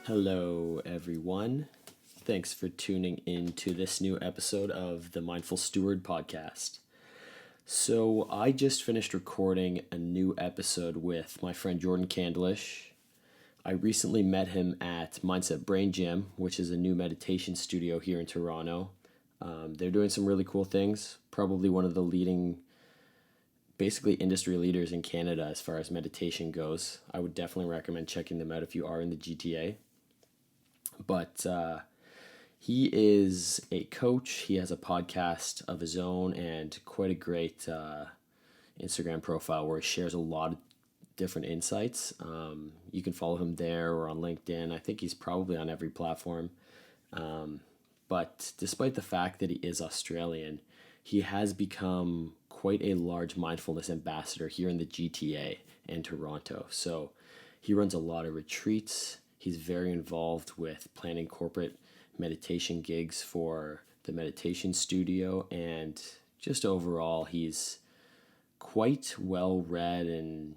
Hello, everyone. Thanks for tuning in to this new episode of the Mindful Steward podcast. So, I just finished recording a new episode with my friend Jordan Candlish. I recently met him at Mindset Brain Gym, which is a new meditation studio here in Toronto. They're doing some really cool things, probably one of the leading, basically industry leaders in Canada as far as meditation goes. I would definitely recommend checking them out if you are in the GTA. But he is a coach. He has a podcast of his own and quite a great Instagram profile where he shares a lot of different insights. You can follow him there or on LinkedIn. I think he's probably on every platform. But despite the fact that he is Australian, he has become quite a large mindfulness ambassador here in the GTA and Toronto. So he runs a lot of retreats. He's very involved with planning corporate meditation gigs for the meditation studio, and just overall, he's quite well read and,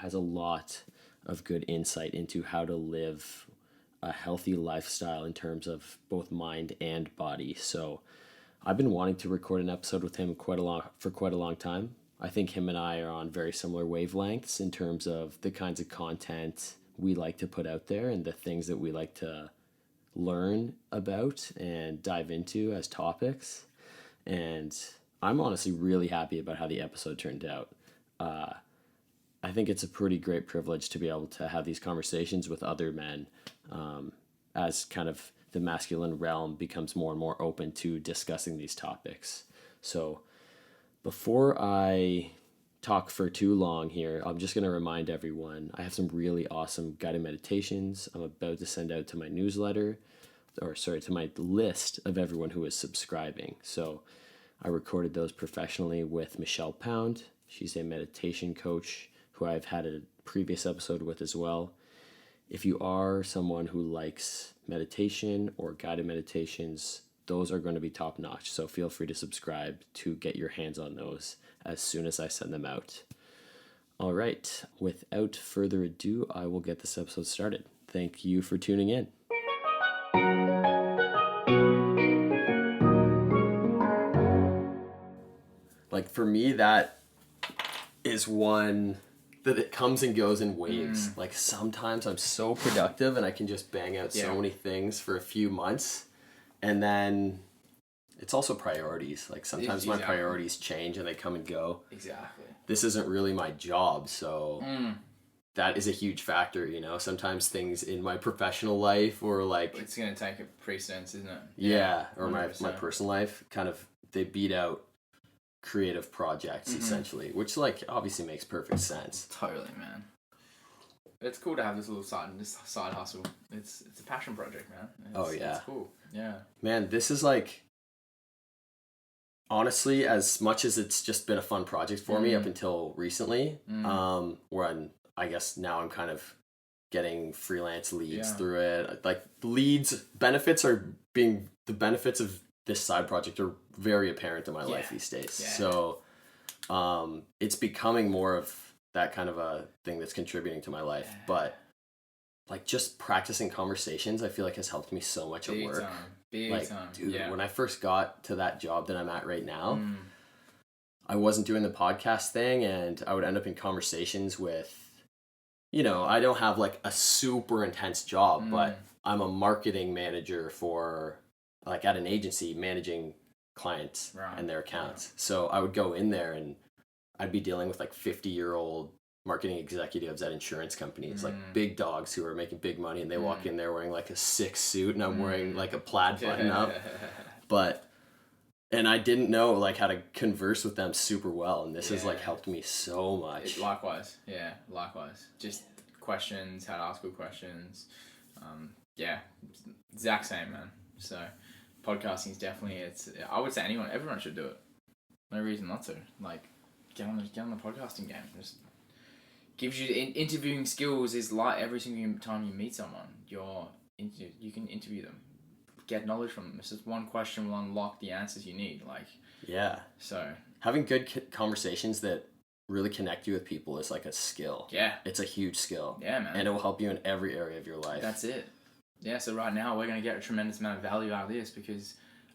has a lot of good insight into how to live a healthy lifestyle in terms of both mind and body. So I've been wanting to record an episode with him for quite a long time. I think him and I are on very similar wavelengths in terms of the kinds of content we like to put out there and the things that we like to learn about and dive into as topics. And I'm honestly really happy about how the episode turned out. I think it's a pretty great privilege to be able to have these conversations with other men as kind of the masculine realm becomes more and more open to discussing these topics. So before I talk for too long here, I'm just going to remind everyone I have some really awesome guided meditations I'm about to send out to my newsletter, to my list of everyone who is subscribing. So I recorded those professionally with Michelle Pound. She's a meditation coach who I've had a previous episode with as well. If you are someone who likes meditation or guided meditations, those are going to be top notch. So feel free to subscribe to get your hands on those as soon as I send them out. All right, without further ado, I will get this episode started. Thank you for tuning in. Like for me, that is one that it comes and goes in waves. Like sometimes I'm so productive and I can just bang out so many things for a few months. And then it's also priorities. Like sometimes my priorities change and they come and go. Exactly. This isn't really my job, so that is a huge factor, Sometimes things in my professional life or like... It's going to take a precedence, isn't it? Yeah, or my personal life, kind of, they beat out creative projects, essentially, which like obviously makes perfect sense. Totally, man. It's cool to have this little side hustle. It's a passion project, man. It's cool. Yeah. Man, this is like, honestly, as much as it's just been a fun project for me up until recently, when I guess now I'm kind of getting freelance leads through it. Like the benefits of this side project are very apparent in my life these days. Yeah. So it's becoming more of that kind of a thing that's contributing to my life. Yeah. But like just practicing conversations, I feel like has helped me so much at work. Big time. Dude, when I first got to that job that I'm at right now, I wasn't doing the podcast thing and I would end up in conversations with, I don't have like a super intense job, but I'm a marketing manager for like at an agency managing clients and their accounts. Right. So I would go in there and I'd be dealing with like 50-year-old marketing executives at insurance companies, like big dogs who are making big money, and they walk in there wearing like a sick suit and I'm wearing like a plaid button up. And I didn't know like how to converse with them super well, and this has like helped me so much. Likewise. Just questions, how to ask good questions. Exact same, man. So podcasting is definitely, I would say everyone should do it. No reason not to. Like, get on the podcasting game. Just gives you interviewing skills. Is like every single time you meet someone, you can interview them, get knowledge from them. It's just one question will unlock the answers you need. So having good conversations that really connect you with people is like a skill. Yeah, it's a huge skill. Yeah, man, and it will help you in every area of your life. That's it. Yeah, so right now we're going to get a tremendous amount of value out of this because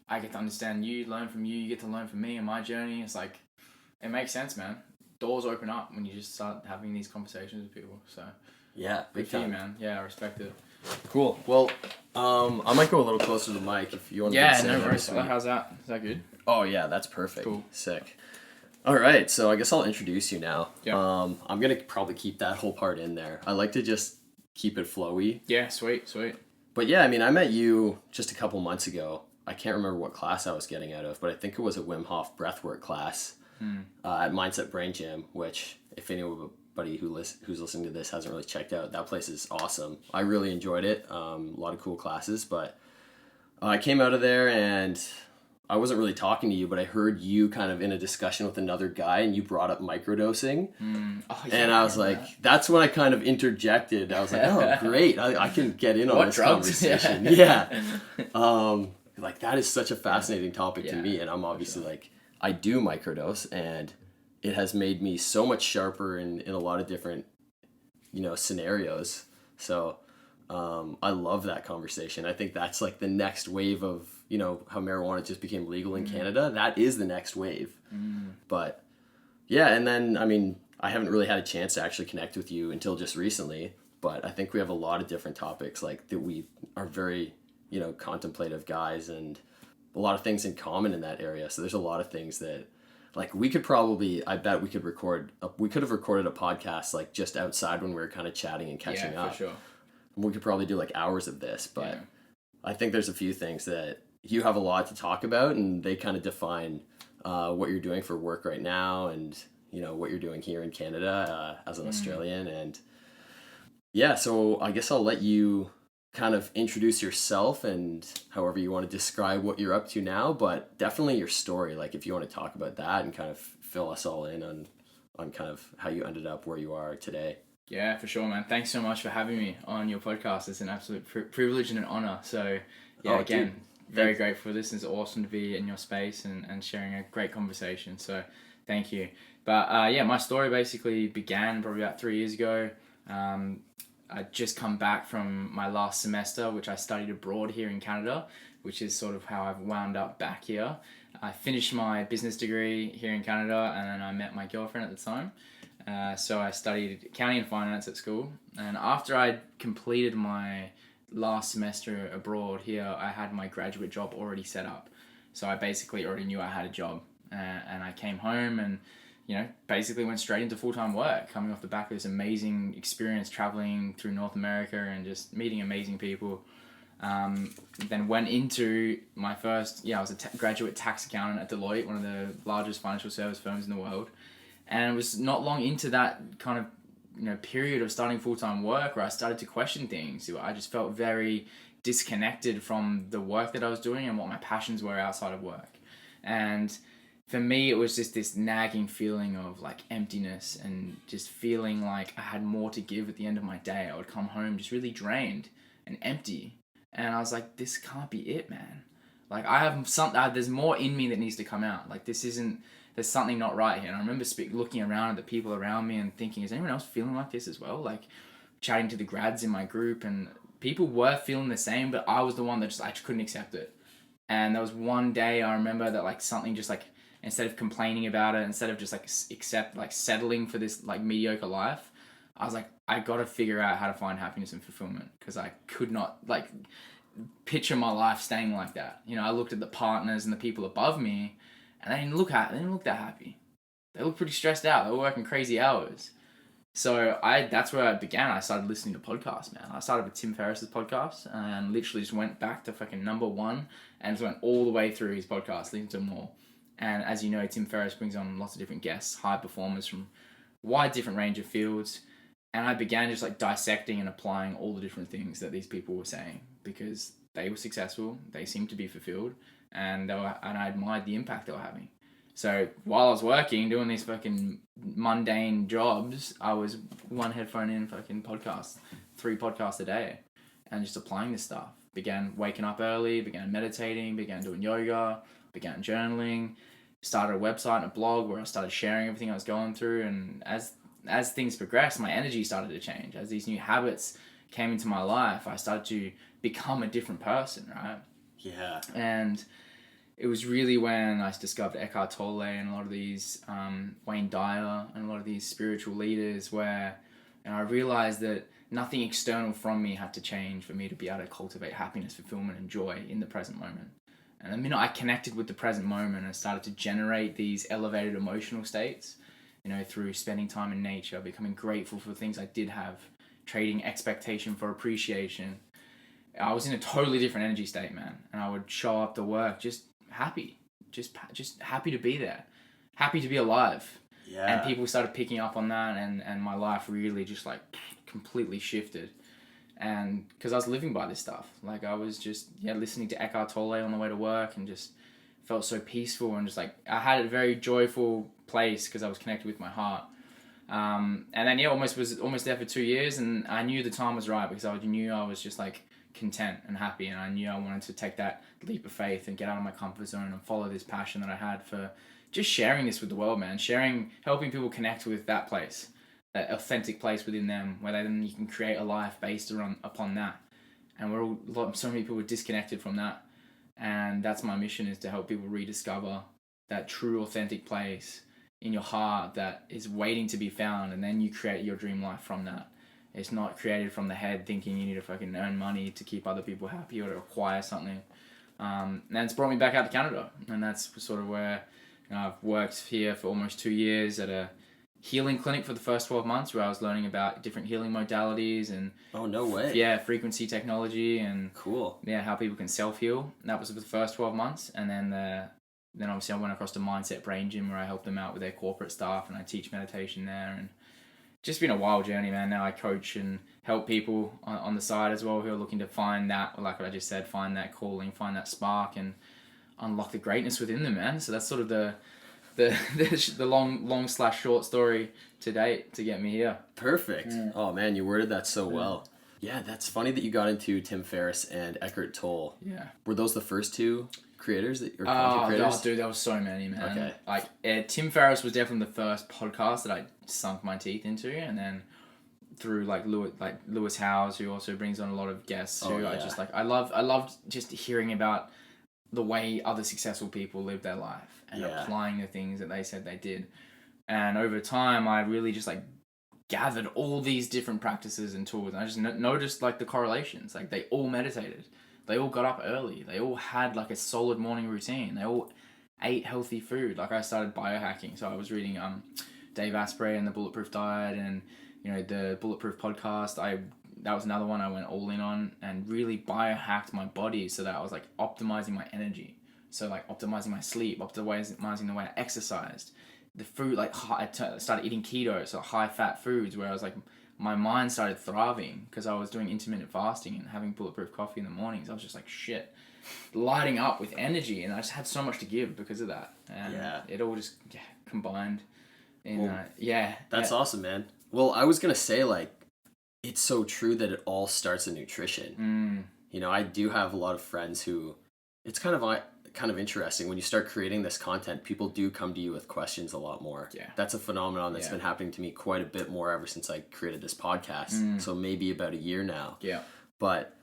I get to understand you, learn from you, you get to learn from me and my journey. It's like, it makes sense, man. Doors open up when you just start having these conversations with people. So, Yeah, big good for you, time. man. Yeah, I respect it. Cool. Well, I might go a little closer to the mic if you want to. Yeah, no worries. How's that? Is that good? Oh yeah, that's perfect. Cool. Sick. All right, so I guess I'll introduce you now. Yeah. I'm gonna probably keep that whole part in there. I like to just keep it flowy. Yeah, sweet. But yeah, I mean, I met you just a couple months ago. I can't remember what class I was getting out of, but I think it was a Wim Hof breathwork class at Mindset Brain Gym, which if anybody who's listening to this hasn't really checked out, that place is awesome. I really enjoyed it. A lot of cool classes, but I came out of there and I wasn't really talking to you, but I heard you kind of in a discussion with another guy and you brought up microdosing. Oh, yeah, and I was like, that's when I kind of interjected. I was like, oh, great. I can get in on this conversation. Yeah. Like that is such a fascinating topic to me. And I'm obviously like, I do microdose and it has made me so much sharper in a lot of different, scenarios. So I love that conversation. I think that's like the next wave of, how marijuana just became legal in Canada. That is the next wave. But yeah, and then, I mean, I haven't really had a chance to actually connect with you until just recently, but I think we have a lot of different topics like that we are very, contemplative guys and a lot of things in common in that area. So there's a lot of things that like we could probably, I bet we could have recorded a podcast like just outside when we were kind of chatting and catching up. For sure. We could probably do like hours of this, but I think there's a few things that you have a lot to talk about and they kind of define what you're doing for work right now and, what you're doing here in Canada as an Australian. And yeah, so I guess I'll let you kind of introduce yourself and however you want to describe what you're up to now, but definitely your story. Like if you want to talk about that and kind of fill us all in on kind of how you ended up where you are today. Yeah, for sure, man. Thanks so much for having me on your podcast. It's an absolute privilege and an honor. So, yeah, again, very grateful for this. It's awesome to be in your space and sharing a great conversation. So, thank you. But, yeah, my story basically began probably about 3 years ago. I'd just come back from my last semester, which I studied abroad here in Canada, which is sort of how I've wound up back here. I finished my business degree here in Canada, and then I met my girlfriend at the time. So I studied accounting and finance at school, and after I'd completed my last semester abroad here, I had my graduate job already set up. So I basically already knew I had a job, and I came home and basically went straight into full-time work, coming off the back of this amazing experience traveling through North America and just meeting amazing people. Then went into my first, I was a graduate tax accountant at Deloitte, one of the largest financial service firms in the world. And it was not long into that kind of, period of starting full-time work where I started to question things. I just felt very disconnected from the work that I was doing and what my passions were outside of work. And for me, it was just this nagging feeling of like emptiness and just feeling like I had more to give at the end of my day. I would come home just really drained and empty. And I was like, this can't be it, man. Like I have something, there's more in me that needs to come out. Like there's something not right here. And I remember looking around at the people around me and thinking, is anyone else feeling like this as well? Like chatting to the grads in my group and people were feeling the same, but I was the one that I just couldn't accept it. And there was one day I remember that like something just like, instead of complaining about it, instead of just like settling for this like mediocre life, I was like, I got to figure out how to find happiness and fulfillment because I could not like picture my life staying like that. I looked at the partners and the people above me and they didn't look that happy. They looked pretty stressed out. They were working crazy hours. So that's where I began. I started listening to podcasts, man. I started with Tim Ferriss's podcast and literally just went back to fucking number one and just went all the way through his podcast, listening to them all. And as you know, Tim Ferriss brings on lots of different guests, high performers from wide different range of fields. And I began just like dissecting and applying all the different things that these people were saying because they were successful, they seemed to be fulfilled, and I admired the impact they were having. So while I was working, doing these fucking mundane jobs, I was one headphone in fucking podcasts, 3 podcasts a day, and just applying this stuff. Began waking up early, began meditating, began doing yoga, began journaling, started a website and a blog where I started sharing everything I was going through. And as things progressed, my energy started to change. As these new habits came into my life, I started to become a different person, right? Yeah. And it was really when I discovered Eckhart Tolle and a lot of these Wayne Dyer and a lot of these spiritual leaders and I realized that nothing external from me had to change for me to be able to cultivate happiness, fulfillment, and joy in the present moment. And the minute I connected with the present moment, I started to generate these elevated emotional states, through spending time in nature, becoming grateful for things I did have, trading expectation for appreciation. I was in a totally different energy state, man. And I would show up to work just happy, just happy to be there, happy to be alive. Yeah. And people started picking up on that, and my life really just like completely shifted. And because I was living by this stuff, like I was just listening to Eckhart Tolle on the way to work, and just felt so peaceful, and just like I had a very joyful place because I was connected with my heart. And then was almost there for 2 years, and I knew the time was right because I knew I was just like content and happy, and I knew I wanted to take that leap of faith and get out of my comfort zone and follow this passion that I had for just sharing this with the world, man. Helping people connect with that place, that authentic place within them, where then you can create a life based upon that. And so many people are disconnected from that, and that's my mission, is to help people rediscover that true authentic place in your heart that is waiting to be found, and then you create your dream life from that. It's not created from the head thinking you need to fucking earn money to keep other people happy or to acquire something. And it's brought me back out to Canada, and that's sort of where I've worked here for almost 2 years at a healing clinic for the first 12 months, where I was learning about different healing modalities and oh, no way. Frequency technology and cool. How people can self-heal. That was for the first 12 months, and then obviously I went across to Mindset Brain Gym, where I help them out with their corporate staff, and I teach meditation there. And just been a wild journey, man. Now I coach and help people on the side as well who are looking to find that, like what I just said, find that calling, find that spark, and unlock the greatness within them, man. So that's sort of the long / short story to date to get me here. Perfect. Yeah. Oh man, you worded that so well. Yeah, that's funny that you got into Tim Ferriss and Eckhart Tolle. Yeah. Were those the first two creators or content creators? Oh, dude, there was so many, man. Okay. Like Tim Ferriss was definitely the first podcast that I sunk my teeth into, and then through Lewis Howes, who also brings on a lot of guests who I just I loved just hearing about the way other successful people live their life and applying the things that they said they did. And over time, I really just gathered all these different practices and tools, and I just noticed the correlations. Like they all meditated, they all got up early, they all had a solid morning routine, they all ate healthy food. I started biohacking, so I was reading Dave Asprey and the Bulletproof Diet, and the Bulletproof podcast. That was another one I went all in on, and really biohacked my body so that I was optimizing my energy. So optimizing my sleep, optimizing the way I exercised. The food, I started eating keto, so high fat foods, where I was my mind started thriving because I was doing intermittent fasting and having bulletproof coffee in the mornings. I was just lighting up with energy, and I just had so much to give because of that. And it all just combined. And that's awesome, man. Well, I was gonna say it's so true that it all starts in nutrition. I do have a lot of friends who, it's kind of interesting when you start creating this content, people do come to you with questions a lot more. Yeah. That's a phenomenon that's been happening to me quite a bit more ever since I created this podcast. So maybe about a year now. Yeah. But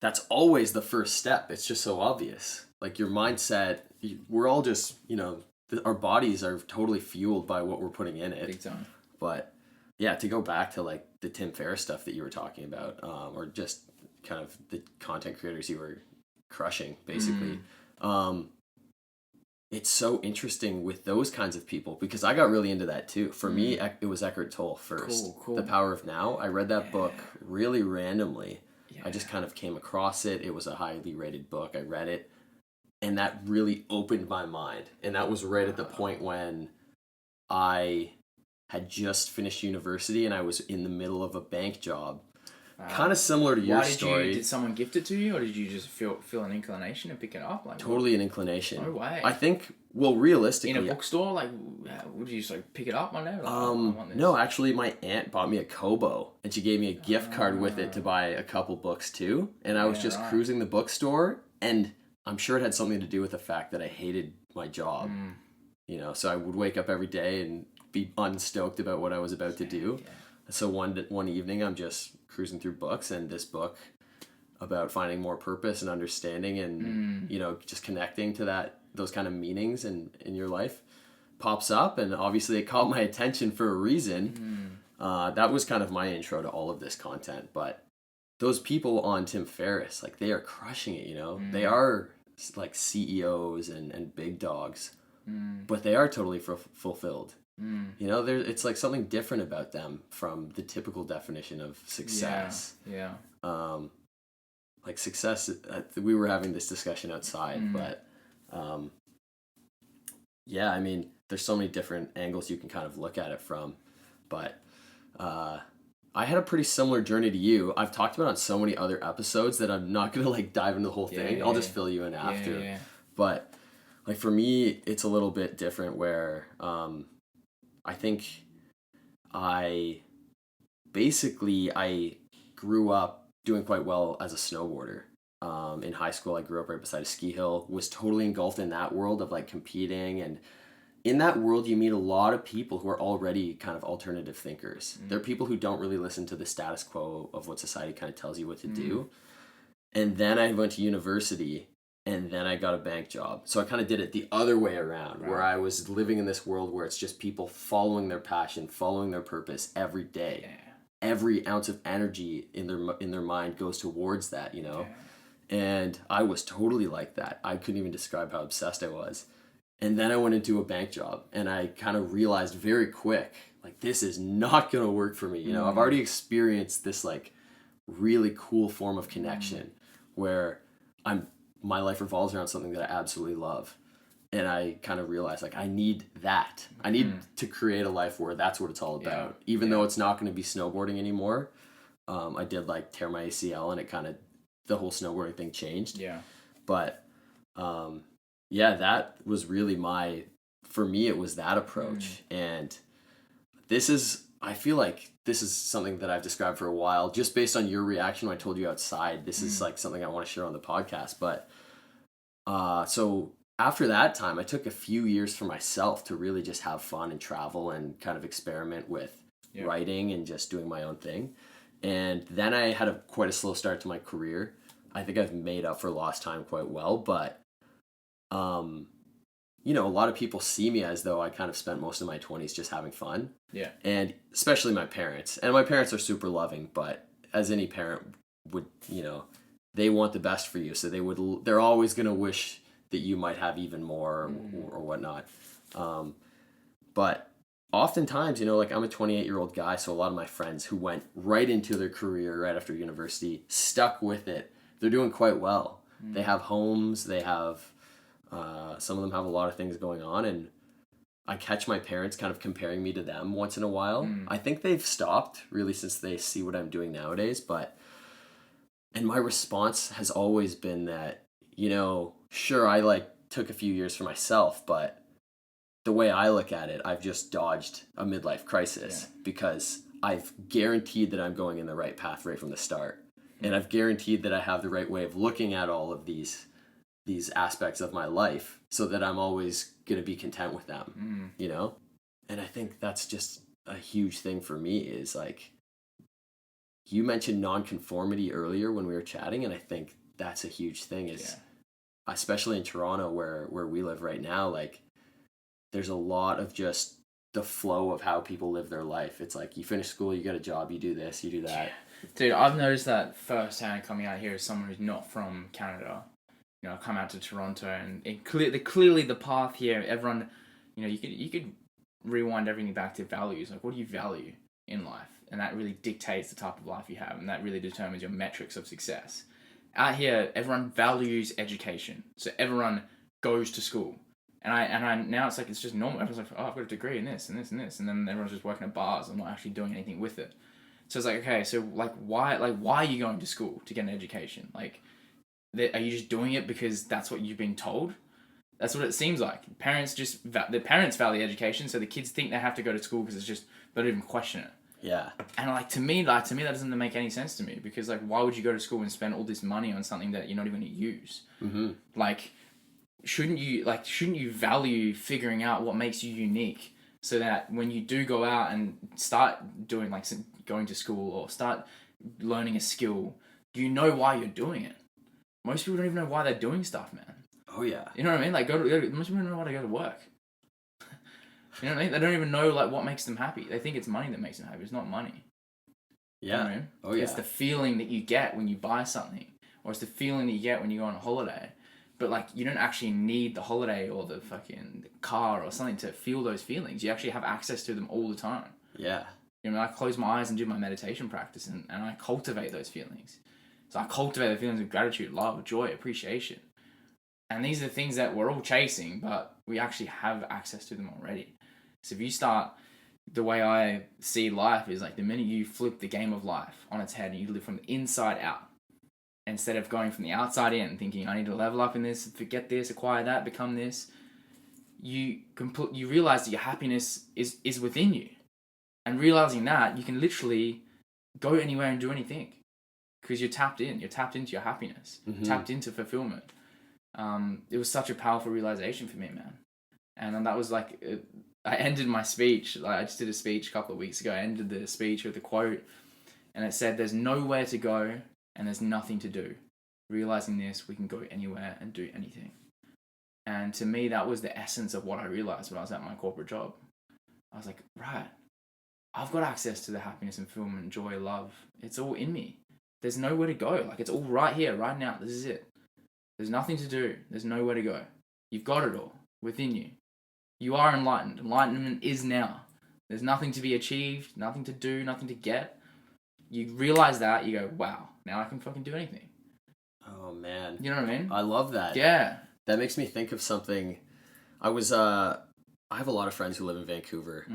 that's always the first step. It's just so obvious. Your mindset, we're all just, our bodies are totally fueled by what we're putting in it. Big time. But yeah, to go back to the Tim Ferriss stuff that you were talking about, or just kind of the content creators you were crushing, basically. It's so interesting with those kinds of people, because I got really into that too. For me, it was Eckhart Tolle first. Cool. The Power of Now. I read that book really randomly. I just kind of came across it. It was a highly rated book. I read it, and that really opened my mind. And that was right at the point when I had just finished university and I was in the middle of a bank job. Kind of similar to your story. Did someone gift it to you, or did you just feel an inclination to pick it up? Totally an inclination. No way. I think, realistically... In a bookstore? Would you just pick it up one day? No, actually, my aunt bought me a Kobo, and she gave me a gift card with it to buy a couple books too. And I was just cruising the bookstore, and I'm sure it had something to do with the fact that I hated my job. So I would wake up every day and be unstoked about what I was about to do. So one evening I'm just cruising through books, and this book about finding more purpose and understanding and just connecting to those kind of meanings in your life pops up, and obviously it caught my attention for a reason. That was kind of my intro to all of this content. But those people on Tim Ferriss, like, they are crushing it, they are like CEOs and big dogs, but they are totally fulfilled. It's like something different about them from the typical definition of success. Like success, we were having this discussion outside, but I mean, there's so many different angles you can kind of look at it from. But I had a pretty similar journey to you. I've talked about it on so many other episodes that I'm not gonna like dive into the whole thing. I'll just fill you in after. But like for me, it's a little bit different where I think I grew up doing quite well as a snowboarder. In high school, I grew up right beside a ski hill, was totally engulfed in that world of like competing. And in that world, you meet a lot of people who are already kind of alternative thinkers. They're people who don't really listen to the status quo of what society kind of tells you what to do. And then I went to university, and then I got a bank job. So I kind of did it the other way around, where I was living in this world where it's just people following their passion, following their purpose every day. Every ounce of energy in their mind goes towards that, And I was totally like that. I couldn't even describe how obsessed I was. And then I went into a bank job, and I kind of realized very quick, like, this is not going to work for me. I've already experienced this like really cool form of connection where my life revolves around something that I absolutely love. And I kind of realized, like, I need that. I need to create a life where that's what it's all about. Even though it's not going to be snowboarding anymore. I did like tear my ACL, and it kind of, the whole snowboarding thing changed. But that was really for me, it was that approach. And I feel like this is something that I've described for a while, just based on your reaction when I told you outside. This is like something I want to share on the podcast. But so after that time, I took a few years for myself to really just have fun and travel and kind of experiment with writing and just doing my own thing. And then I had quite a slow start to my career. I think I've made up for lost time quite well, but a lot of people see me as though I kind of spent most of my 20s just having fun. And especially my parents. And my parents are super loving, but as any parent would, they want the best for you. So they're always going to wish that you might have even more or whatnot. But oftentimes, like, I'm a 28-year-old guy, so a lot of my friends who went right into their career right after university stuck with it. They're doing quite well. They have homes, they have some of them have a lot of things going on, and I catch my parents kind of comparing me to them once in a while. I think they've stopped really since they see what I'm doing nowadays, and my response has always been that, sure, I like took a few years for myself, but the way I look at it, I've just dodged a midlife crisis because I've guaranteed that I'm going in the right path right from the start. And I've guaranteed that I have the right way of looking at all of these aspects of my life so that I'm always going to be content with them, And I think that's just a huge thing for me is, like, you mentioned nonconformity earlier when we were chatting, and I think that's a huge thing is, especially in Toronto where we live right now, like, there's a lot of just the flow of how people live their life. It's like, you finish school, you get a job, you do this, you do that. Dude, I've noticed that firsthand coming out here as someone who's not from Canada. I come out to Toronto, and clearly the path here, everyone, you could rewind everything back to values. Like, what do you value in life? And that really dictates the type of life you have, and that really determines your metrics of success. Out here, everyone values education, so everyone goes to school. And I now it's like, it's just normal. Everyone's like, oh, I've got a degree in this and this and this, and then everyone's just working at bars and not actually doing anything with it. So it's like, okay, so why are you going to school to get an education? Like, are you just doing it because that's what you've been told? That's what it seems like. The parents value education, so the kids think they have to go to school because it's just, they don't even question it. Yeah. And to me that doesn't make any sense to me, because, like, why would you go to school and spend all this money on something that you're not even going to use? Like, shouldn't you value figuring out what makes you unique so that when you do go out and start doing like going to school or start learning a skill, you know why you're doing it. Most people don't even know why they're doing stuff, man. Oh yeah. You know what I mean? Like most people don't know why they go to work. You know what I mean? They don't even know like what makes them happy. They think it's money that makes them happy. It's not money. Yeah. You know what I mean? Oh yeah. It's the feeling that you get when you buy something, or it's the feeling that you get when you go on a holiday. But like you don't actually need the holiday or the fucking car or something to feel those feelings. You actually have access to them all the time. Yeah. You know, I close my eyes and do my meditation practice, and I cultivate those feelings. So I cultivate the feelings of gratitude, love, joy, appreciation. And these are the things that we're all chasing, but we actually have access to them already. So if you start, the way I see life is like the minute you flip the game of life on its head and you live from the inside out, instead of going from the outside in, thinking I need to level up in this, forget this, acquire that, become this, you realize that your happiness is within you. And realizing that, you can literally go anywhere and do anything because you're tapped in. You're tapped into your happiness, tapped into fulfillment. It was such a powerful realization for me, man. And that was like, I ended my speech. Like I just did a speech a couple of weeks ago. I ended the speech with a quote, and it said, "There's nowhere to go, and there's nothing to do. Realizing this, we can go anywhere and do anything." And to me, that was the essence of what I realized when I was at my corporate job. I was like, right, I've got access to the happiness and fulfillment, joy, love. It's all in me. There's nowhere to go. Like it's all right here, right now. This is it. There's nothing to do. There's nowhere to go. You've got it all within you. You are enlightened. Enlightenment is now. There's nothing to be achieved, nothing to do, nothing to get. You realize that, you go, wow, now I can fucking do anything. Oh man. You know what I mean? I love that. Yeah. That makes me think of something. I have a lot of friends who live in Vancouver.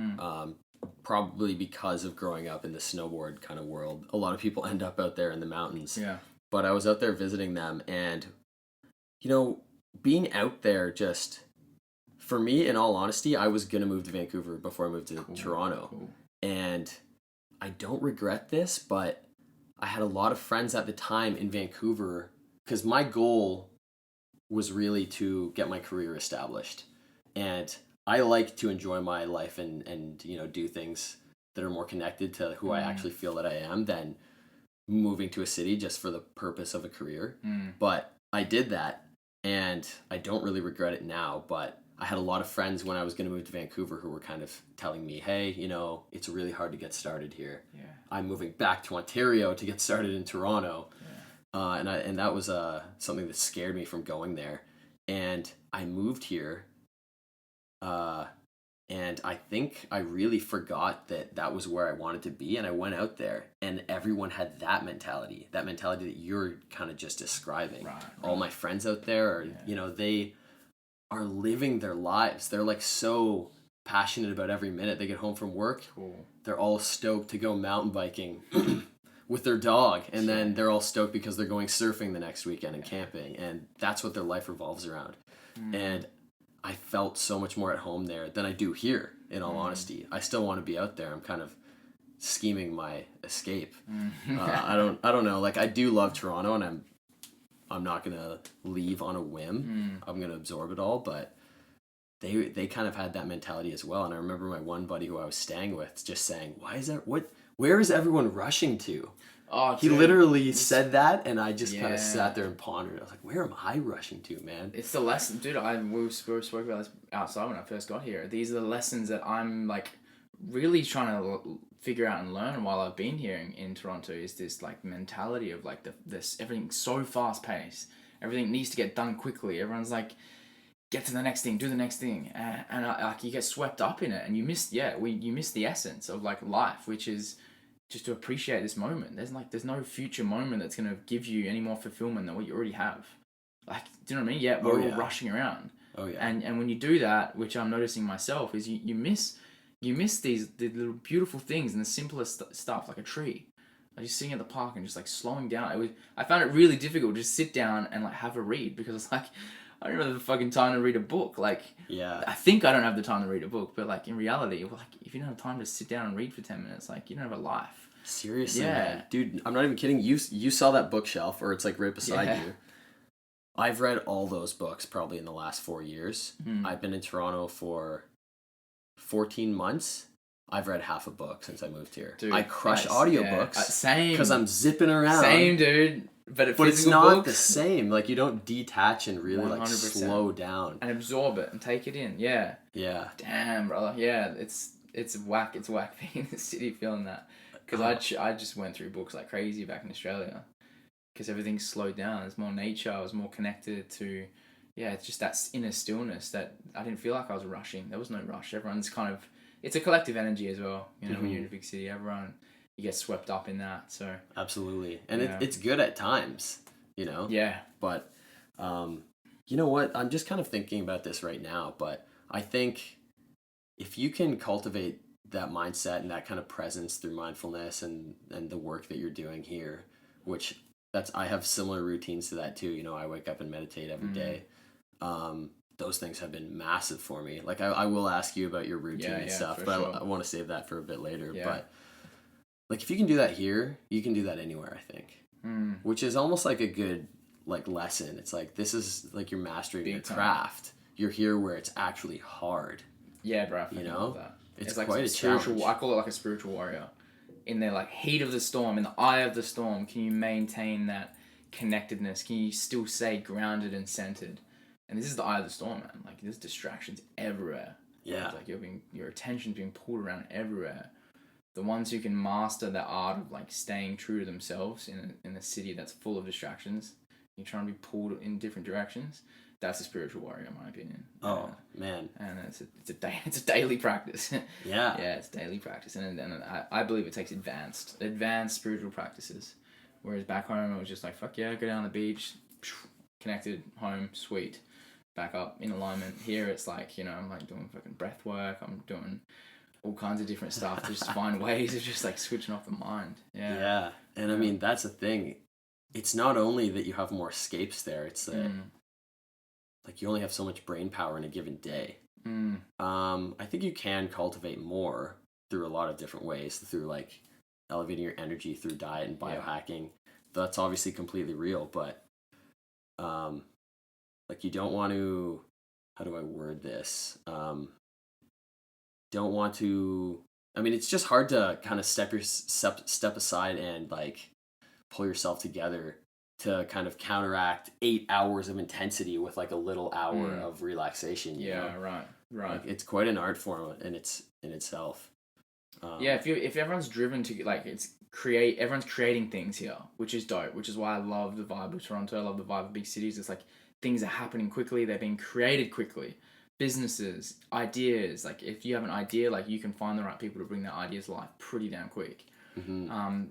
Probably because of growing up in the snowboard kind of world. A lot of people end up out there in the mountains. Yeah. But I was out there visiting them, and you know, being out there just, for me, in all honesty, I was going to move to Vancouver before I moved to Toronto. Cool. And I don't regret this, but I had a lot of friends at the time in Vancouver because my goal was really to get my career established. And I like to enjoy my life and you know, do things that are more connected to who I actually feel that I am than moving to a city just for the purpose of a career. But I did that, and I don't really regret it now, but I had a lot of friends when I was going to move to Vancouver who were kind of telling me, hey, you know, it's really hard to get started here. Yeah. I'm moving back to Ontario to get started in Toronto. Yeah. And that was something that scared me from going there. And I moved here, and I think I really forgot that was where I wanted to be, and I went out there, and everyone had that mentality that you're kind of just describing. Right. All my friends out there are, you know, they are living their lives. They're like so passionate about every minute. They get home from work. Cool. They're all stoked to go mountain biking with their dog, and then they're all stoked because they're going surfing the next weekend and camping, and that's what their life revolves around. And I felt so much more at home there than I do here, in all honesty. I still want to be out there. I'm kind of scheming my escape. I don't know. Like, I do love Toronto, and I'm not gonna leave on a whim. I'm gonna absorb it all, but they kind of had that mentality as well. And I remember my one buddy who I was staying with just saying, where is everyone rushing to? Oh, he literally said that, and I just kind of sat there and pondered. I was like, where am I rushing to, man? It's the lesson, dude. We spoke about this outside when I first got here. These are the lessons that I'm like really trying to figure out and learn while I've been here in Toronto. Is this like mentality of like this everything's so fast paced. Everything needs to get done quickly. Everyone's like, get to the next thing, do the next thing, and like you get swept up in it, and you miss the essence of like life, which is just to appreciate this moment. There's no future moment that's gonna give you any more fulfillment than what you already have. Like, do you know what I mean? Yeah, we're all rushing around. Oh yeah. And when you do that, which I'm noticing myself, is you miss the little beautiful things and the simplest stuff, like a tree. Like just sitting at the park and just like slowing down. I found it really difficult to just sit down and like have a read, because it's like, I don't have the fucking time to read a book. Like, I think I don't have the time to read a book, but like in reality, like if you don't have time to sit down and read for 10 minutes, like you don't have a life. Seriously, man. Dude, I'm not even kidding. You saw that bookshelf, or it's like right beside you. I've read all those books probably in the last 4 years. I've been in Toronto for 14 months, I've read half a book since I moved here. Dude, I crush nice. audiobooks. Same. Because I'm zipping around. Same, dude. But it's not the same. Like, you don't detach and really 100%. like slow down. And absorb it and take it in. Yeah. Yeah. Damn, brother. Yeah, it's whack. It's whack being in the city feeling that. Because I just went through books like crazy back in Australia. Because everything's slowed down. There's more nature. I was more connected to... Yeah, it's just that inner stillness that I didn't feel like I was rushing. There was no rush. Everyone's kind of... It's a collective energy as well. You know, when you're in a big city, everyone... You get swept up in that, so... Absolutely. And it's good at times, you know? Yeah. But, you know what? I'm just kind of thinking about this right now, but I think if you can cultivate that mindset and that kind of presence through mindfulness and the work that you're doing here, which I have similar routines to that too. You know, I wake up and meditate every day. Those things have been massive for me. Like, I will ask you about your routine and stuff, but sure. I want to save that for a bit later. Yeah. But like, if you can do that here, you can do that anywhere, I think. Which is almost like a good like lesson. It's like, this is like you're mastering your craft. You're here where it's actually hard. Yeah, bro. You know, that. It's like quite a challenge. I call it like a spiritual warrior. In the like heat of the storm, in the eye of the storm, can you maintain that connectedness? Can you still stay grounded and centered? And this is the eye of the storm, man. Like, there's distractions everywhere. Yeah. It's like your attention's being pulled around everywhere. The ones who can master the art of like staying true to themselves in a city that's full of distractions, you're trying to be pulled in different directions. That's a spiritual warrior, in my opinion. Oh man! And it's a daily practice. Yeah. Yeah, it's daily practice, and I believe it takes advanced spiritual practices. Whereas back home, it was just like, fuck yeah, go down the beach, connected, home, sweet, back up in alignment. Here it's like, you know, I'm like doing fucking breath work. I'm doing all kinds of different stuff to just find ways of just like switching off the mind. Yeah. Yeah, and I mean, that's the thing. It's not only that you have more escapes there. It's that like, you only have so much brain power in a given day. I think you can cultivate more through a lot of different ways, through like elevating your energy through diet and biohacking. That's obviously completely real, but like, you don't want to, how do I word this? Don't want to, I mean, it's just hard to kind of step aside and like pull yourself together to kind of counteract 8 hours of intensity with like a little hour of relaxation. You know? Right. Like, it's quite an art form in itself. If everyone's driven to like everyone's creating things here, which is dope. Which is why I love the vibe of Toronto. I love the vibe of big cities. It's like things are happening quickly. They're being created quickly. Businesses, ideas. Like, if you have an idea, like, you can find the right people to bring that idea to life pretty damn quick.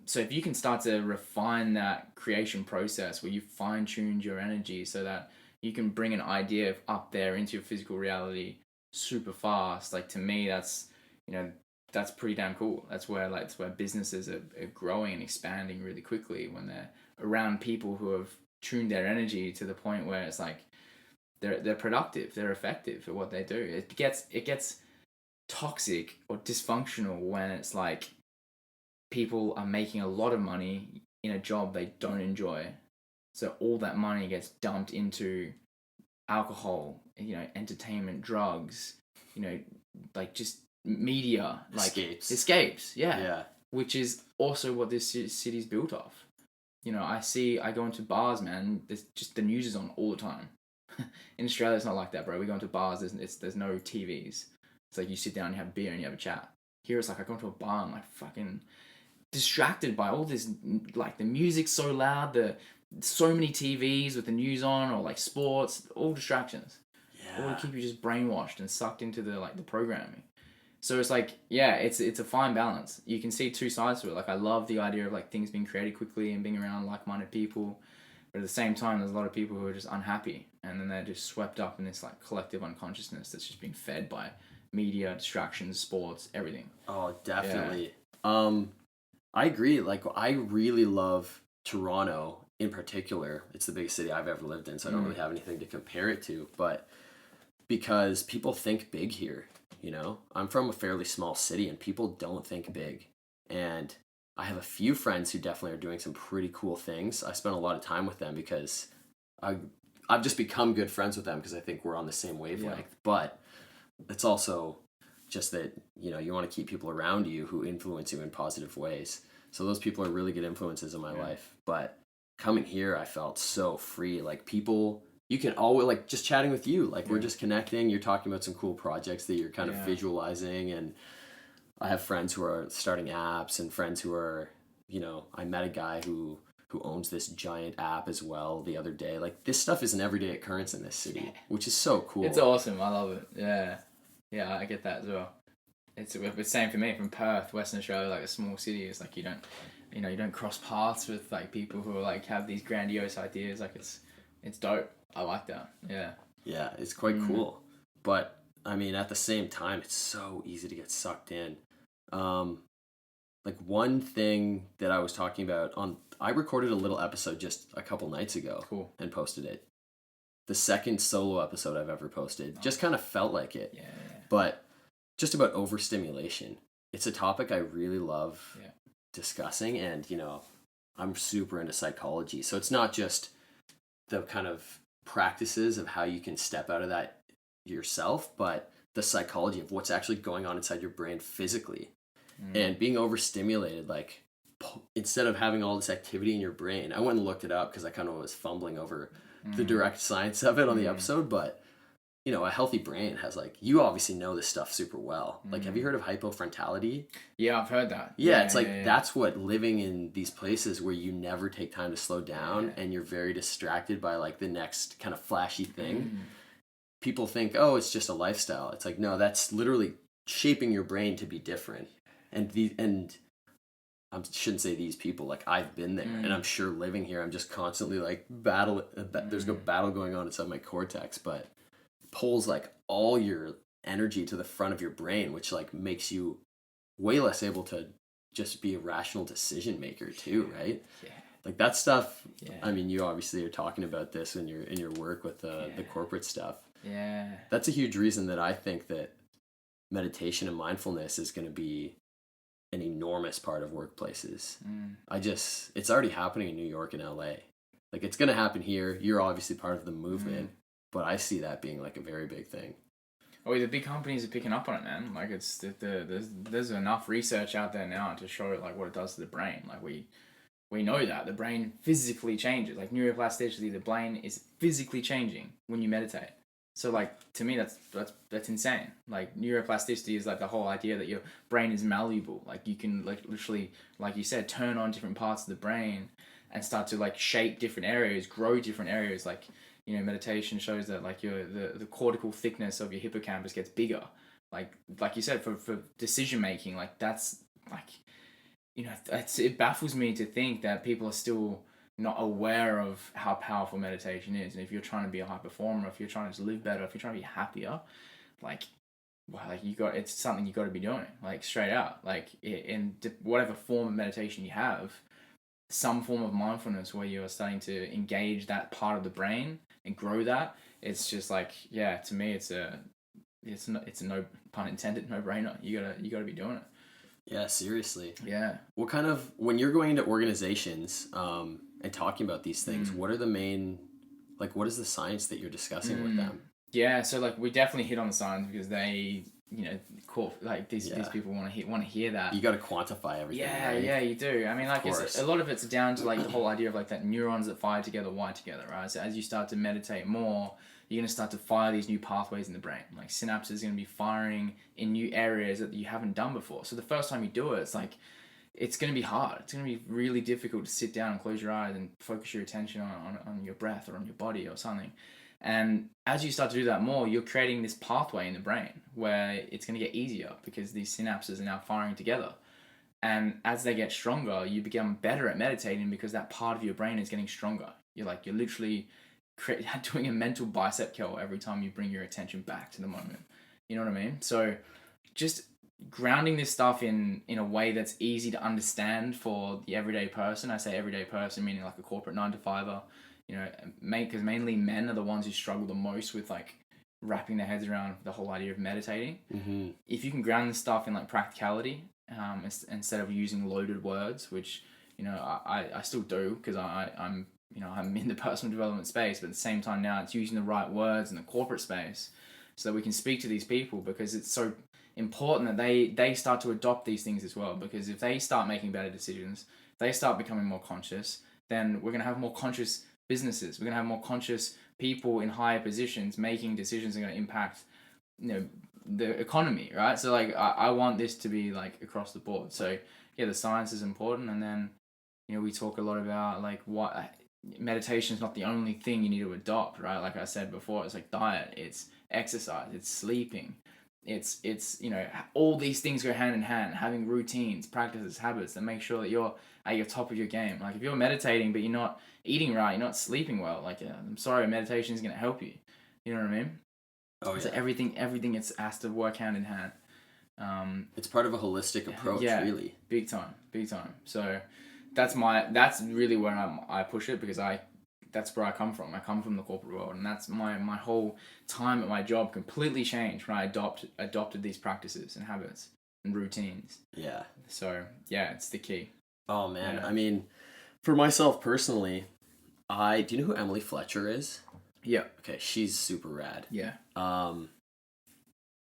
So if you can start to refine that creation process where you fine-tuned your energy so that you can bring an idea up there into your physical reality super fast, like, to me, that's, you know, that's pretty damn cool. That's where businesses are growing and expanding really quickly, when they're around people who have tuned their energy to the point where it's like they're productive, they're effective at what they do. It gets toxic or dysfunctional when it's like people are making a lot of money in a job they don't enjoy. So all that money gets dumped into alcohol, you know, entertainment, drugs, you know, like just media, like escapes. Yeah. Which is also what this city's built off. You know, I go into bars, man. There's just, the news is on all the time. In Australia, it's not like that, bro. We go into bars. There's no TVs. It's like you sit down, you have beer, and you have a chat. Here, it's like I go into a bar and like fucking distracted by all this, like the music's so loud, so many TVs with the news on, or like sports, all distractions. All to keep you just brainwashed and sucked into the programming. So it's like, it's a fine balance. You can see two sides to it. Like, I love the idea of like things being created quickly and being around like-minded people, but at the same time, there's a lot of people who are just unhappy, and then they're just swept up in this like collective unconsciousness that's just being fed by media, distractions, sports, everything. Oh, definitely. I agree. Like, I really love Toronto in particular. It's the biggest city I've ever lived in, so I don't really have anything to compare it to, but because people think big here, you know? I'm from a fairly small city, and people don't think big. And I have a few friends who definitely are doing some pretty cool things. I spend a lot of time with them because I've just become good friends with them because I think we're on the same wavelength. But it's also just that, you want to keep people around you who influence you in positive ways. So those people are really good influences in my life. But coming here, I felt so free. Like people, you can always, like just chatting with you, like we're just connecting. You're talking about some cool projects that you're kind of visualizing. And I have friends who are starting apps and friends who are, I met a guy who owns this giant app as well the other day. Like this stuff is an everyday occurrence in this city, which is so cool. It's awesome. I love it. Yeah, I get that as well. It's the same for me from Perth, Western Australia, like a small city. It's like you don't cross paths with like people who are like have these grandiose ideas. Like it's dope. I like that. Yeah. Yeah, it's quite cool. But I mean, at the same time, it's so easy to get sucked in. Like one thing that I was talking about I recorded a little episode just a couple nights ago. Cool. And posted it. The second solo episode I've ever posted. Just kind of felt like it. Yeah. But just about overstimulation. It's a topic I really love discussing, and I'm super into psychology. So it's not just the kind of practices of how you can step out of that yourself, but the psychology of what's actually going on inside your brain physically. And being overstimulated, like instead of having all this activity in your brain, I went and looked it up because I kind of was fumbling over the direct science of it on the episode, but a healthy brain has like, you obviously know this stuff super well. Like, have you heard of hypofrontality? Yeah, I've heard that. Yeah, it's like that's what living in these places where you never take time to slow down and you're very distracted by like the next kind of flashy thing. People think, oh, it's just a lifestyle. It's like, no, that's literally shaping your brain to be different. And I shouldn't say these people, like I've been there and I'm sure living here, I'm just constantly like there's no battle going on inside my cortex, but pulls like all your energy to the front of your brain, which like makes you way less able to just be a rational decision maker too, right? Yeah. Like that stuff. Yeah. I mean, you obviously are talking about this in your work with the corporate stuff. Yeah. That's a huge reason that I think that meditation and mindfulness is going to be an enormous part of workplaces. It's already happening in New York and LA. Like it's going to happen here. You're obviously part of the movement. But I see that being like a very big thing. Oh, the big companies are picking up on it, man. Like it's there's enough research out there now to show like what it does to the brain. Like we know that the brain physically changes. Like neuroplasticity, the brain is physically changing when you meditate. So like to me that's insane. Like neuroplasticity is like the whole idea that your brain is malleable. Like you can like literally, like you said, turn on different parts of the brain and start to like shape different areas, grow different areas. Like meditation shows that like the cortical thickness of your hippocampus gets bigger. Like you said, for decision making, like that's like, it baffles me to think that people are still not aware of how powerful meditation is. And if you're trying to be a high performer, if you're trying to live better, if you're trying to be happier, like it's something you got to be doing, like straight out, like in whatever form of meditation you have, some form of mindfulness where you are starting to engage that part of the brain and grow that. It's just like, to me, it's a no pun intended, no brainer. You gotta be doing it. Yeah, seriously. Yeah. What kind of, when you're going into organizations and talking about these things, what are the main, like, what is the science that you're discussing with them? Yeah, so like we definitely hit on the science because they, like these people want to hear that. You got to quantify everything. Yeah, right? Yeah, you do. I mean, like a lot of it's down to like the whole idea of like that neurons that fire together wire together, right? So as you start to meditate more, you're gonna start to fire these new pathways in the brain. Like synapses are gonna be firing in new areas that you haven't done before. So the first time you do it, it's gonna be hard. It's gonna be really difficult to sit down and close your eyes and focus your attention on your breath or on your body or something. And as you start to do that more, you're creating this pathway in the brain where it's going to get easier because these synapses are now firing together. And as they get stronger, you become better at meditating because that part of your brain is getting stronger. You're literally doing a mental bicep curl every time you bring your attention back to the moment. You know what I mean? So just grounding this stuff in a way that's easy to understand for the everyday person. I say everyday person, meaning like a corporate 9-to-5er. Because mainly men are the ones who struggle the most with like wrapping their heads around the whole idea of meditating. Mm-hmm. If you can ground this stuff in like practicality, instead of using loaded words, which I still do because I'm in the personal development space, but at the same time now it's using the right words in the corporate space so that we can speak to these people because it's so important that they start to adopt these things as well, because if they start making better decisions, they start becoming more conscious, then we're going to have more conscious businesses. We're going to have more conscious people in higher positions making decisions that are going to impact, the economy, right? So like I want this to be like across the board. So yeah, the science is important, and then we talk a lot about like what meditation is not the only thing you need to adopt, right? Like I said before, it's like diet, it's exercise, it's sleeping, it's all these things go hand in hand. Having routines, practices, habits that make sure that you're at your top of your game. Like if you're meditating but you're not eating right, you're not sleeping well, like I'm sorry, meditation is going to help you. You know what I mean? Oh yeah. So everything it's has to work hand in hand. It's part of a holistic approach, really. Big time. So that's really where I push it, because that's where I come from. I come from the corporate world, and that's my whole time at my job completely changed when I adopted these practices and habits and routines. Yeah. So yeah, it's the key. Oh man, Yeah. I mean, for myself personally, do you know who Emily Fletcher is? Yeah. Okay, she's super rad. Yeah.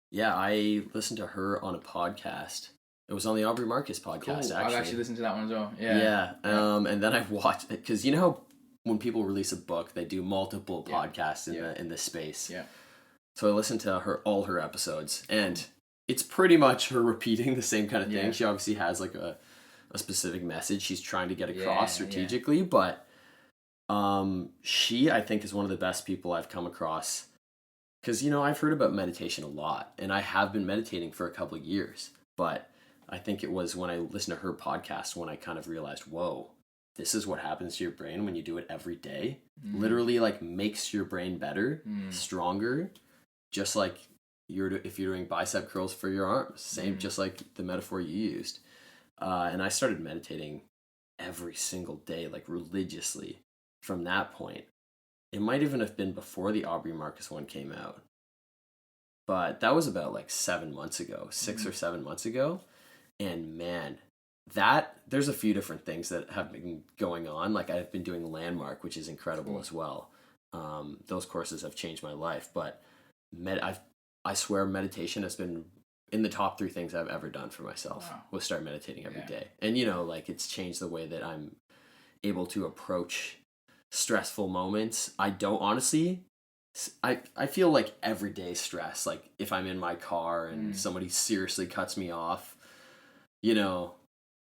Yeah, I listened to her on a podcast. It was on the Aubrey Marcus podcast, Cool. actually. I've actually listened to that one as well. Yeah. Yeah. And then I watched it, because you know how when people release a book, they do multiple podcasts in the space. Yeah. So I listened to all her episodes, and it's pretty much her repeating the same kind of thing. Yeah. She obviously has like a specific message she's trying to get across strategically, but she, I think, is one of the best people I've come across, because I've heard about meditation a lot, and I have been meditating for a couple of years, but I think it was when I listened to her podcast when I kind of realized, whoa, this is what happens to your brain when you do it every day. Literally like makes your brain better, stronger, just like if you're doing bicep curls for your arms, same, just like the metaphor you used. And I started meditating every single day, like religiously from that point. It might even have been before the Aubrey Marcus one came out, but that was about like 7 months ago, 6 or 7 months ago. And man, there's a few different things that have been going on. Like I've been doing Landmark, which is incredible as well. Those courses have changed my life, but I swear meditation has been in the top 3 things I've ever done for myself. Wow. Was start meditating every day. And like it's changed the way that I'm able to approach stressful moments. I don't honestly, I feel like everyday stress, like if I'm in my car and somebody seriously cuts me off,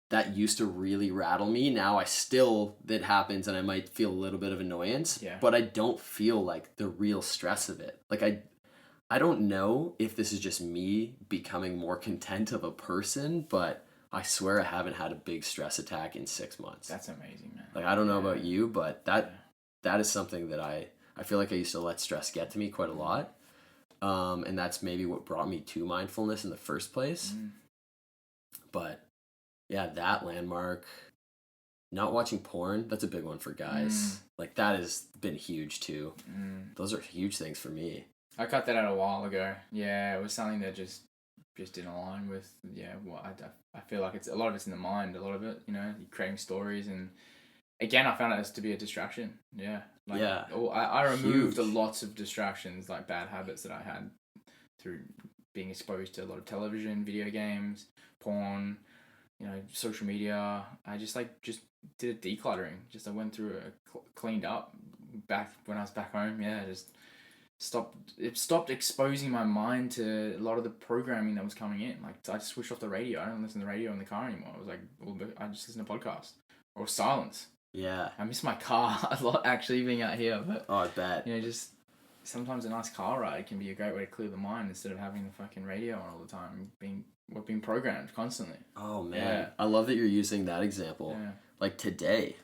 that used to really rattle me. Now that happens, and I might feel a little bit of annoyance, but I don't feel like the real stress of it. Like I don't know if this is just me becoming more content of a person, but I swear I haven't had a big stress attack in 6 months. That's amazing, man. Like I don't know about you, but that is something that I feel like I used to let stress get to me quite a lot. And that's maybe what brought me to mindfulness in the first place. But yeah, that Landmark, not watching porn, that's a big one for guys. Like that has been huge too. Those are huge things for me. I cut that out a while ago. Yeah, it was something that just didn't align with what I feel like it's a lot of it's in the mind. A lot of it, you're creating stories, and again, I found it as to be a distraction. Yeah, I removed lots of distractions, like bad habits that I had through being exposed to a lot of television, video games, porn, social media. I just did a decluttering. I went through cleaned up back when I was back home. Yeah, just stopped exposing my mind to a lot of the programming that was coming in. Like I just switched off the radio. I don't listen to the radio in the car anymore. I was like, I just listen to podcasts or silence. Yeah, I miss my car a lot actually being out here. But I bet just sometimes a nice car ride can be a great way to clear the mind instead of having the fucking radio on all the time, being programmed constantly. Oh man, I love that you're using that example. Like today,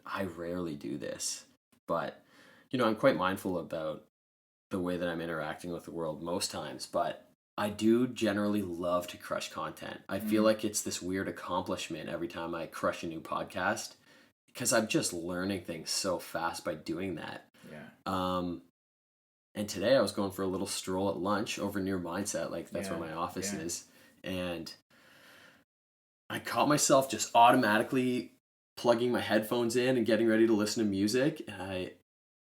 I rarely do this, but I'm quite mindful about the way that I'm interacting with the world most times, but I do generally love to crush content. I feel like it's this weird accomplishment every time I crush a new podcast, because I'm just learning things so fast by doing that. And today I was going for a little stroll at lunch over near Mindset, like that's where my office is, and I caught myself just automatically plugging my headphones in and getting ready to listen to music, and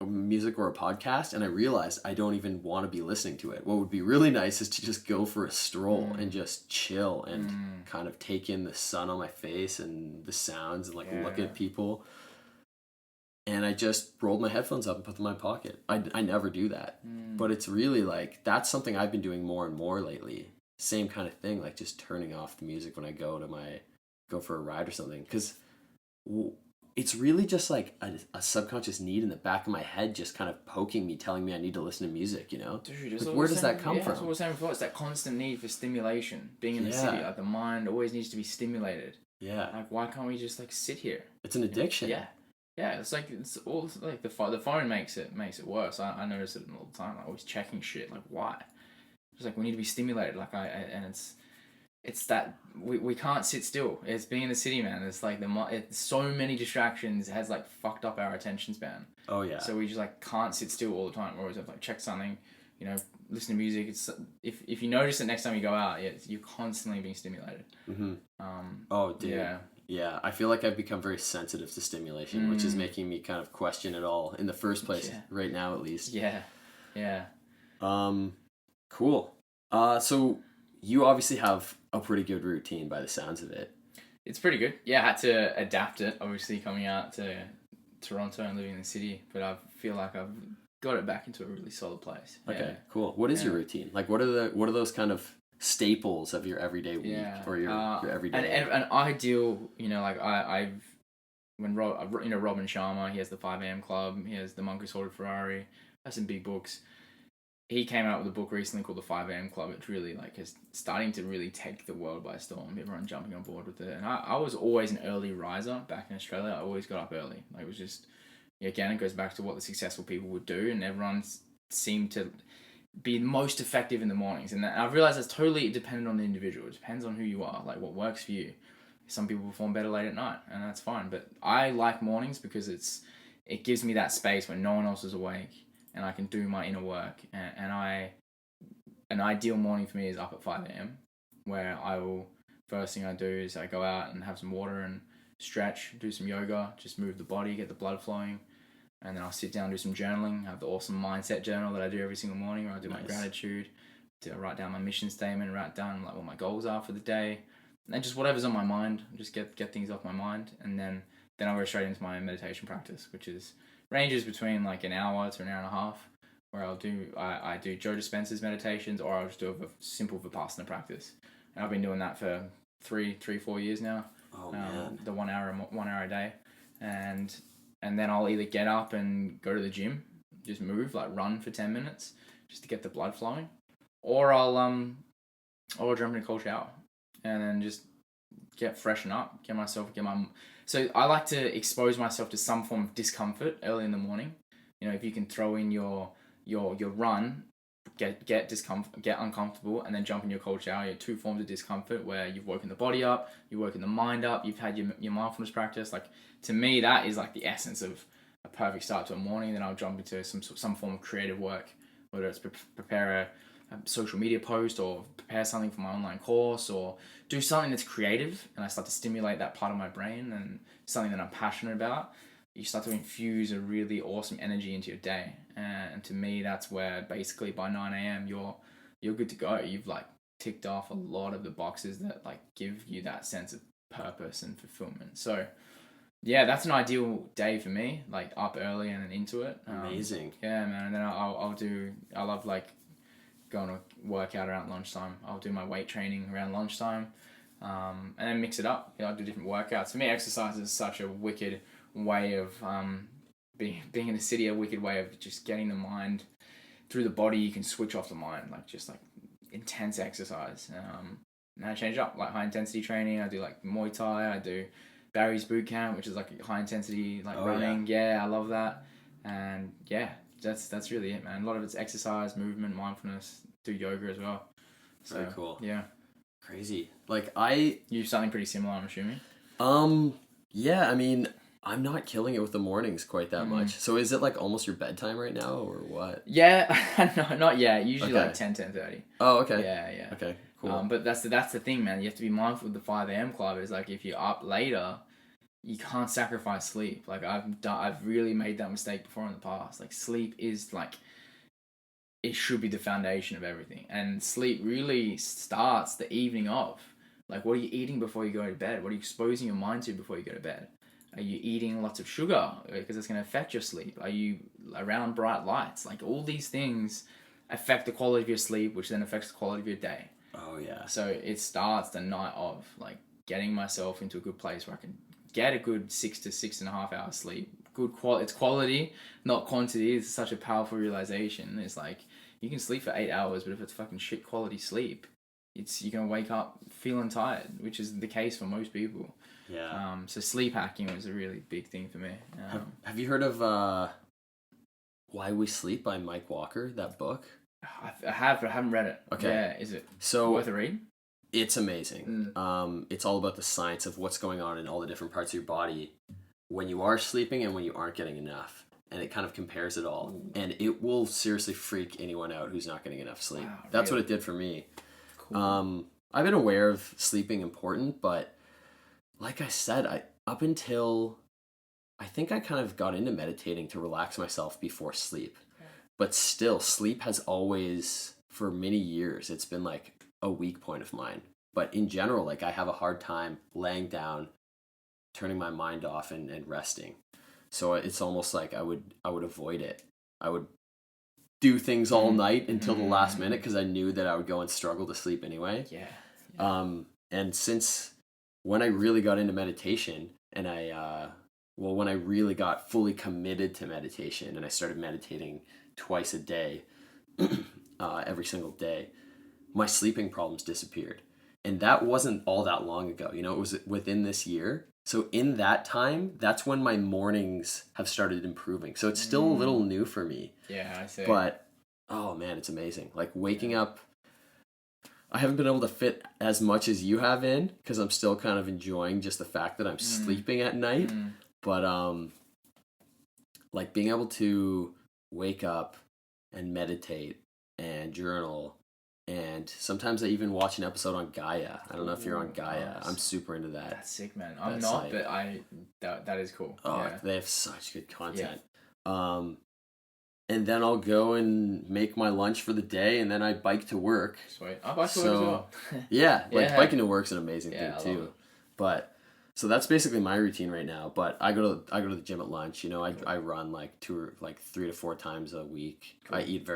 music or a podcast, and I realized I don't even want to be listening to it. What would be really nice is to just go for a stroll and just chill and kind of take in the sun on my face and the sounds and like look at people. And I just rolled my headphones up and put them in my pocket. I never do that. But it's really like, that's something I've been doing more and more lately. Same kind of thing, like just turning off the music when I go for a ride or something. Because it's really just like a subconscious need in the back of my head just kind of poking me, telling me I need to listen to music, you know? Dude, like, where does that come from? That's what I was saying before. It's that constant need for stimulation. Being in the city, like the mind always needs to be stimulated. Yeah. Like, why can't we just like sit here? It's an addiction. Yeah. Yeah, it's all like the phone makes it worse. I notice it all the time. I'm always checking shit. Like, why? It's like we need to be stimulated. Like and it's that we can't sit still. It's being in the city, man. It's like it's so many distractions has like fucked up our attention span. Oh yeah. So we just like can't sit still all the time. We always have to like check something, you know, listen to music. It's if you notice it next time you go out, you're constantly being stimulated. Mm-hmm. Oh dude. Yeah. Yeah, I feel like I've become very sensitive to stimulation, which is making me kind of question it all in the first place, right now at least. Yeah, yeah. Cool. So you obviously have a pretty good routine by the sounds of it. It's pretty good. Yeah, I had to adapt it, obviously, coming out to Toronto and living in the city, but I feel like I've got it back into a really solid place. Okay, cool. What is your routine? Like, what are those kind of staples of your everyday week or your everyday? An ideal, you know, like Robin Sharma, he has the 5 a.m. Club, he has the Monk Who Sorted Ferrari, has some big books. He came out with a book recently called the 5 a.m. Club. It's really like is starting to really take the world by storm. Everyone jumping on board with it. And I was always an early riser back in Australia. I always got up early. Like, it was just, again, it goes back to what the successful people would do, and everyone seemed to be most effective in the mornings. And I've realized that's totally dependent on the individual. It depends on who you are, like what works for you. Some people perform better late at night, and that's fine. But I like mornings because it gives me that space when no one else is awake, and I can do my inner work. And an ideal morning for me is up at 5 a.m. where first thing I do is I go out and have some water and stretch, do some yoga, just move the body, get the blood flowing. And then I'll sit down and do some journaling. I have the awesome mindset journal that I do every single morning where I do my gratitude, to write down my mission statement, write down like what my goals are for the day, and just whatever's on my mind, just get things off my mind. And then I'll go straight into my meditation practice, which ranges between like an hour to an hour and a half, where I do Joe Dispenza's meditations, or I'll just do a simple Vipassana practice. And I've been doing that for 4 years now. Oh man. The 1 hour a day. And then I'll either get up and go to the gym, just move, like run for 10 minutes, just to get the blood flowing, or I'll jump in a cold shower and then just freshen up, so I like to expose myself to some form of discomfort early in the morning. You know, if you can throw in your run, get uncomfortable, and then jump in your cold shower. You have 2 forms of discomfort where you've woken the body up, you've woken the mind up, you've had your mindfulness practice. Like, to me, that is like the essence of a perfect start to a morning. Then I'll jump into some form of creative work, whether it's prepare a social media post, or prepare something for my online course, or do something that's creative, and I start to stimulate that part of my brain and something that I'm passionate about. You start to infuse a really awesome energy into your day, and to me, that's where basically by 9 a.m. you're good to go. You've like ticked off a lot of the boxes that like give you that sense of purpose and fulfillment. So yeah, that's an ideal day for me, like up early and then into it. Amazing. Yeah, man. And then I love like going to work out around lunchtime. I'll do my weight training around lunchtime, and then mix it up. You know, I'll do different workouts. For me, exercise is such a wicked way of being in the city, a wicked way of just getting the mind through the body. You can switch off the mind, like just like intense exercise. And I change it up, like high intensity training. I do like Muay Thai. I do Barry's boot camp, which is like high intensity, like running. Yeah, I love that. And yeah, that's really it, man. A lot of it's exercise, movement, mindfulness. Do yoga as well. So, very cool. Yeah. Crazy. Like You have something pretty similar, I'm assuming. Yeah, I mean, I'm not killing it with the mornings quite that much. So is it like almost your bedtime right now, or what? Yeah, no, not yet. Usually like 10:30. Oh, okay. Yeah. Okay, cool. But that's the thing, man. You have to be mindful of the 5 a.m. club. Is like if you're up later, you can't sacrifice sleep. Like I've really made that mistake before in the past. Like sleep is like, it should be the foundation of everything, and sleep really starts the evening of. Like, what are you eating before you go to bed? What are you exposing your mind to before you go to bed? Are you eating lots of sugar because it's going to affect your sleep? Are you around bright lights? Like, all these things affect the quality of your sleep, which then affects the quality of your day. Oh yeah. So it starts the night of, like, getting myself into a good place where I can get a good 6 to 6.5 hours sleep. It's quality, not quantity. It's such a powerful realization. It's like, you can sleep for 8 hours, but if it's fucking shit quality sleep, you're gonna wake up feeling tired, which is the case for most people. Yeah. So sleep hacking was a really big thing for me. Have you heard of Why We Sleep by Mike Walker? That book. I have, but I haven't read it. Okay. Yeah, is it so worth a read? It's amazing. It's all about the science of what's going on in all the different parts of your body when you are sleeping and when you aren't getting enough. And it kind of compares it all. Ooh. And it will seriously freak anyone out who's not getting enough sleep. Wow, that's really what it did for me. Cool. I've been aware of sleeping important, but like I said, up until I think I kind of got into meditating to relax myself before sleep. Okay. But still, sleep has always, for many years, it's been like a weak point of mine. But in general, like, I have a hard time laying down, turning my mind off and resting. So it's almost like I would avoid it. I would do things all night until the last minute because I knew that I would go and struggle to sleep anyway. Yeah. And since when I really got into meditation and when I really got fully committed to meditation and I started meditating twice a day, every single day, my sleeping problems disappeared. And that wasn't all that long ago. You know, it was within this year. So in that time, that's when my mornings have started improving. So it's still a little new for me. Yeah, I see. But, oh man, it's amazing. Like waking up, I haven't been able to fit as much as you have in because I'm still kind of enjoying just the fact that I'm sleeping at night. But like being able to wake up and meditate and journal. And sometimes I even watch an episode on Gaia. I don't know if you're on Gaia. Nice. I'm super into that. That's sick, man. I'm not, but that is cool. Oh, yeah. They have such good content. Yeah. And then I'll go and make my lunch for the day, and then I bike to work. Sweet. I bike to work as well. Yeah, like biking to work's an amazing thing too. But so that's basically my routine right now. But I go to the gym at lunch. You know, I run like 3 to 4 times a week. Cool. I eat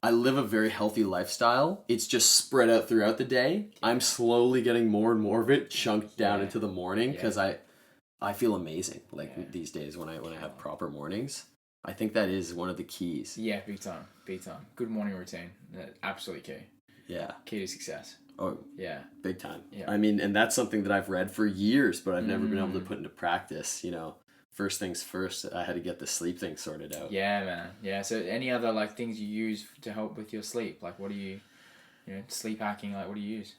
I live a very healthy lifestyle. It's just spread out throughout the day. I'm slowly getting more and more of it chunked down into the morning because I feel amazing these days when I have proper mornings. I think that is one of the keys. Yeah, big time. Good morning routine. Absolutely key. Yeah. Key to success. Oh, yeah. Big time. Yeah. I mean, and that's something that I've read for years, but I've never been able to put into practice, you know. First things first, I had to get the sleep thing sorted out. Yeah, man. Yeah, so any other things you use to help with your sleep? Like, what do you sleep hacking, what do you use?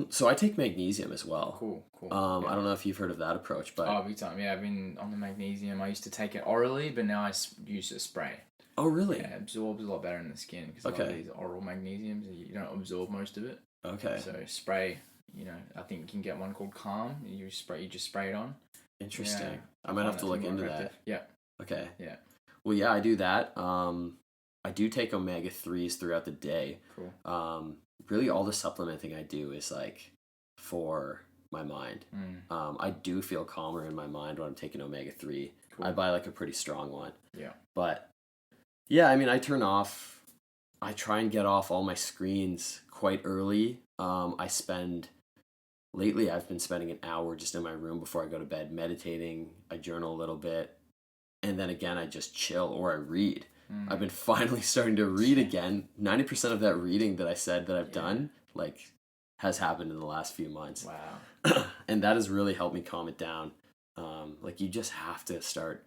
So I take magnesium as well. Cool. I don't know if you've heard of that approach, but... Oh, big time. Yeah, I've been on the magnesium. I used to take it orally, but now I use a spray. Oh, really? Yeah, it absorbs a lot better in the skin because a lot of these oral magnesiums, you don't absorb most of it. Okay. So spray, I think you can get one called Calm. You just spray it on. Interesting. Yeah, I might have to look into that. Yeah. Okay. Yeah. Well, yeah, I do that. I do take omega-3s throughout the day. Cool. Really all the supplementing I do is for my mind. I do feel calmer in my mind when I'm taking omega-3. Cool. I buy a pretty strong one. Yeah. But yeah, I mean, I try and get off all my screens quite early. Lately, I've been spending an hour just in my room before I go to bed meditating. I journal a little bit. And then again, I just chill or I read. I've been finally starting to read again. 90% of that reading that I said that I've done, has happened in the last few months. Wow. And that has really helped me calm it down. You just have to start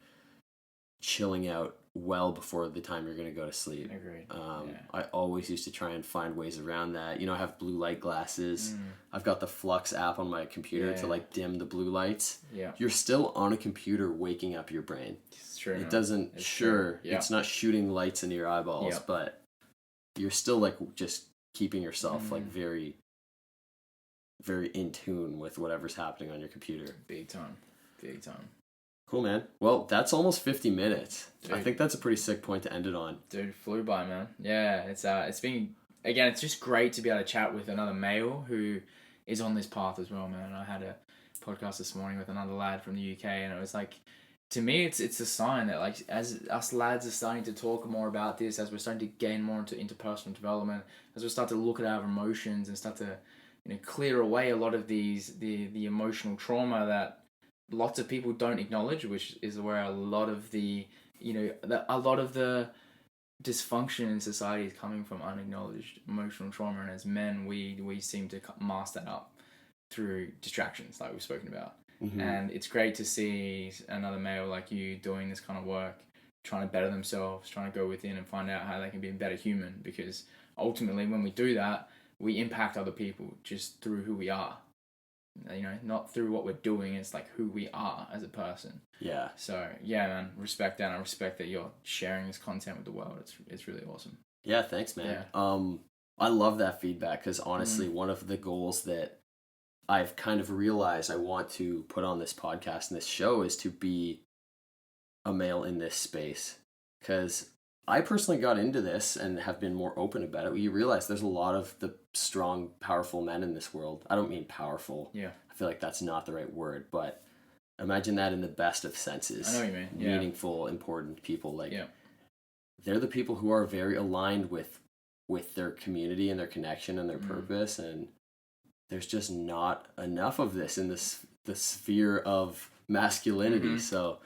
chilling out well before the time you're going to go to sleep. Agreed. I always used to try and find ways around that. I have blue light glasses. I've got the Flux app on my computer to dim the blue lights. Yeah. You're still on a computer waking up your brain. It's true. It doesn't, it's not shooting lights into your eyeballs, but you're still just keeping yourself very very in tune with whatever's happening on your computer. Big time. Cool, man. Well, that's almost 50 minutes. Dude. I think that's a pretty sick point to end it on. Dude, flew by, man. Yeah, it's been, again, it's just great to be able to chat with another male who is on this path as well, man. I had a podcast this morning with another lad from the UK, and it was like, to me, it's a sign that, like, as us lads are starting to talk more about this, as we're starting to gain more into interpersonal development, as we start to look at our emotions and start to, clear away a lot of the emotional trauma that lots of people don't acknowledge, which is where a lot of the dysfunction in society is coming from, unacknowledged emotional trauma. And as men, we seem to mask that up through distractions, like we've spoken about. Mm-hmm. And it's great to see another male like you doing this kind of work, trying to better themselves, trying to go within and find out how they can be a better human, because ultimately when we do that, we impact other people just through who we are. Not through what we're doing. It's like who we are as a person. Yeah. So yeah, man, respect that. And I respect that you're sharing this content with the world. It's really awesome. Yeah, thanks, man. Yeah. I love that feedback, because honestly, one of the goals that I've kind of realized I want to put on this podcast and this show is to be a male in this space. Because I personally got into this and have been more open about it. You realize there's a lot of the strong, powerful men in this world. I don't mean powerful. Yeah. I feel like that's not the right word, but imagine that in the best of senses. I know what you mean. Yeah. Meaningful, important people. Like, yeah. They're the people who are very aligned with their community and their connection and their purpose. And there's just not enough of this in the sphere of masculinity. Mm-hmm. So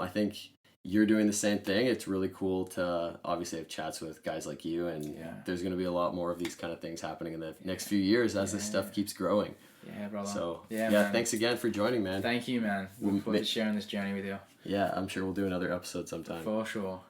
I think you're doing the same thing. It's really cool to obviously have chats with guys like you, and there's going to be a lot more of these kind of things happening in the next few years as this stuff keeps growing. Yeah, brother. So man. Thanks again for joining, man. Thank you, man. Look forward to sharing this journey with you. Yeah, I'm sure we'll do another episode sometime. For sure.